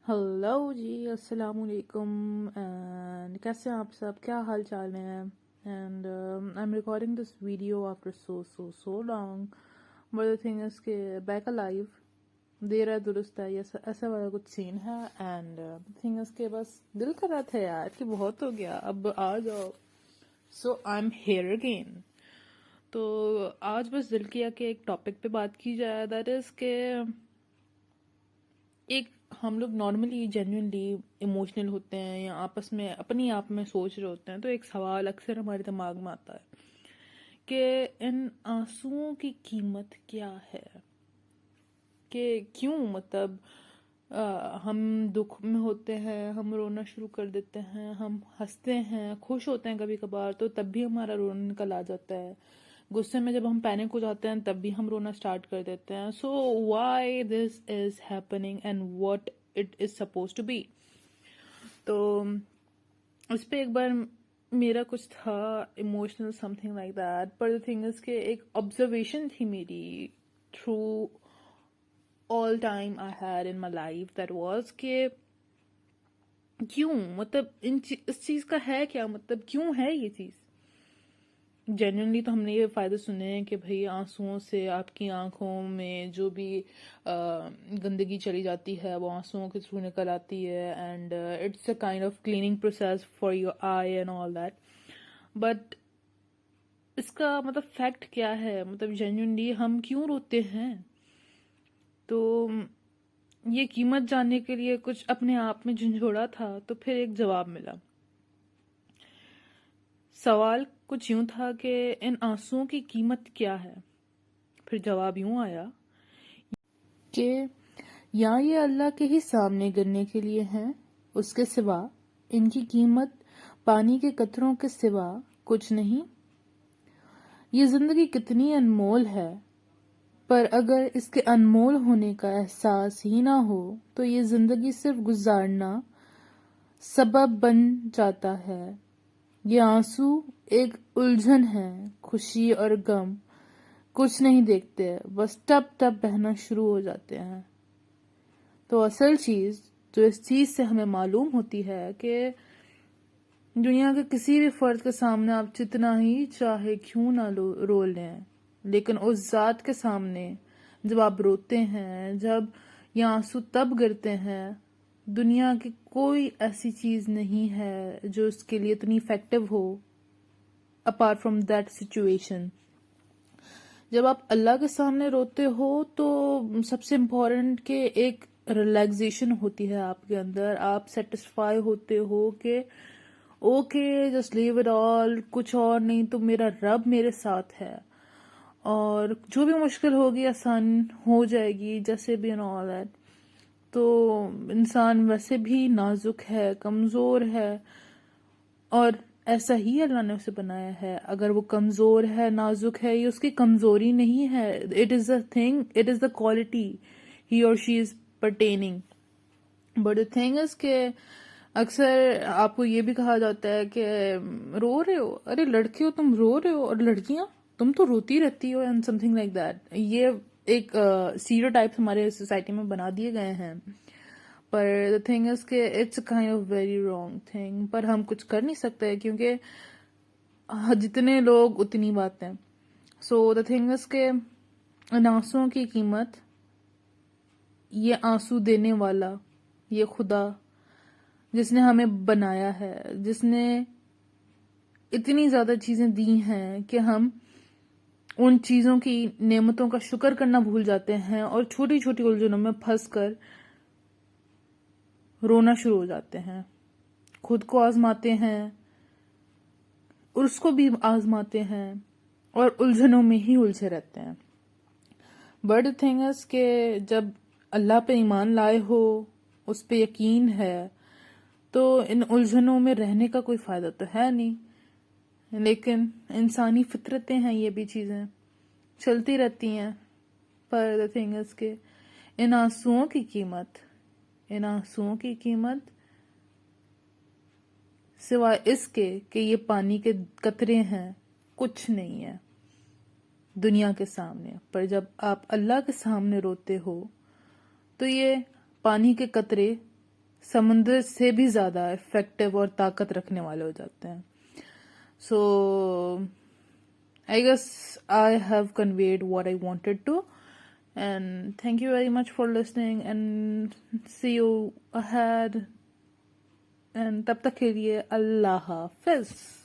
Hello जी, अस्सलाम वालेकुम। And कैसे हैं आप सब, क्या हाल चाल हैं? And I am recording this video after so long, but the thing is के बैक अलाइव, देर है दुरुस्त है, ये ऐसा वाला कुछ सीन है। एंड थिंग इज के बस दिल कर रहा था यार कि बहुत हो गया, अब आ जाओ। सो आई एम हेयर अगेन। तो आज बस दिल किया कि एक टॉपिक पे बात की जाए, दैट इज के एक हम लोग नॉर्मली जेन्युइनली इमोशनल होते हैं या आपस में अपनी आप में सोच रहे होते हैं, तो एक सवाल अक्सर हमारे दिमाग में आता है कि इन आंसुओं की कीमत क्या है। कि क्यों, मतलब हम दुख में होते हैं, हम रोना शुरू कर देते हैं, हम हंसते हैं, खुश होते हैं कभी कभार तो तब भी हमारा रोना निकल आ जाता है। गुस्से में जब हम पैनिक हो जाते हैं तब भी हम रोना स्टार्ट कर देते हैं। So why this is happening and what it is suppose to be. तो उस पर एक बार मेरा कुछ था इमोशनल समथिंग लाइक दैट, पर द थिंग इज के एक ऑब्जर्वेशन थी मेरी through all time I had in my life, that was के क्यों, मतलब इस चीज का है क्या, मतलब क्यों है ये चीज। जेन्युइनली तो हमने ये फायदे सुने हैं कि भाई आंसुओं से आपकी आंखों में जो भी गंदगी चली जाती है वो आंसुओं के थ्रू निकल आती है, and it's a kind of cleaning process for your I and all that. But इसका मतलब फैक्ट क्या है, मतलब जेन्युइनली हम क्यों रोते हैं। तो ये कीमत जानने के लिए कुछ अपने आप में झंझोड़ा था, तो फिर एक जवाब मिला। सवाल कुछ यूं था कि इन आंसुओं की कीमत क्या है। फिर जवाब यूं आया कि या ये अल्लाह के ही सामने गिरने के लिए हैं, उसके सिवा इनकी कीमत पानी के कतरों के सिवा कुछ नहीं। ये जिंदगी कितनी अनमोल है, पर अगर इसके अनमोल होने का एहसास ही ना हो तो ये जिंदगी सिर्फ गुजारना सबब बन जाता है। ये आंसू एक उलझन है, खुशी और गम कुछ नहीं देखते, बस टप टप बहना शुरू हो जाते हैं। तो असल चीज जो इस चीज से हमें मालूम होती है कि दुनिया के किसी भी फर्द के सामने आप जितना ही चाहे क्यों ना रो लें, लेकिन उस जात के सामने जब आप रोते हैं, जब ये आंसू तब गिरते हैं, दुनिया की कोई ऐसी चीज नहीं है जो उसके लिए इतनी इफेक्टिव हो अपार्ट फ्रॉम दैट सिचुएशन। जब आप अल्लाह के सामने रोते हो तो सबसे इम्पोर्टेंट के एक रिलैक्सेशन होती है आपके अंदर, आप सेटिस्फाई होते हो कि okay just leave it all, कुछ और नहीं तो मेरा रब मेरे साथ है और जो भी मुश्किल होगी आसान हो जाएगी, जैसे भी एंड ऑल दैट। तो इंसान वैसे भी नाजुक है, कमजोर है, और ऐसा ही अल्लाह ने उसे बनाया है। अगर वो कमजोर है, नाजुक है, ये उसकी कमजोरी नहीं है, it is a thing, it is the quality ही और she is pertaining. But the thing is के अक्सर आपको ये भी कहा जाता है कि रो रहे हो, अरे लड़के हो तुम रो रहे हो, और लड़कियां तुम तो रोती रहती हो, एंड समथिंग लाइक दैट। ये एक स्टीरियोटाइप हमारे सोसाइटी में बना दिए गए हैं। पर द थिंग इज के it's kind of very wrong thing, पर हम कुछ कर नहीं सकते क्योंकि जितने लोग उतनी बातें। सो द थिंग इज के इन आंसुओं की कीमत ये आंसू देने वाला, ये खुदा जिसने हमें बनाया है, जिसने इतनी ज्यादा चीजें दी हैं कि हम उन चीजों की नेमतों का शुक्र करना भूल जाते हैं और छोटी छोटी उलझनों में फंस कर रोना शुरू हो जाते हैं। खुद को आजमाते हैं और उसको भी आजमाते हैं और उलझनों में ही उलझे रहते हैं। बट द थिंग इज के जब अल्लाह पे ईमान लाए हो, उस पे यकीन है, तो इन उलझनों में रहने का कोई फायदा तो है नहीं। लेकिन इंसानी फितरतें हैं, ये भी चीजें चलती रहती हैं। पर द थिंग इज के इन आंसुओं की कीमत, इन आंसुओं की कीमत सिवाय इसके कि ये पानी के कतरे हैं कुछ नहीं है दुनिया के सामने। पर जब आप अल्लाह के सामने रोते हो तो ये पानी के कतरे سمندر سے بھی زیادہ افیکٹو اور طاقت رکھنے والے ہو جاتے ہیں. سو I guess I have conveyed what I wanted to. And thank you very much for listening, and see you ahead. And tab tak ke liye Allah Hafiz.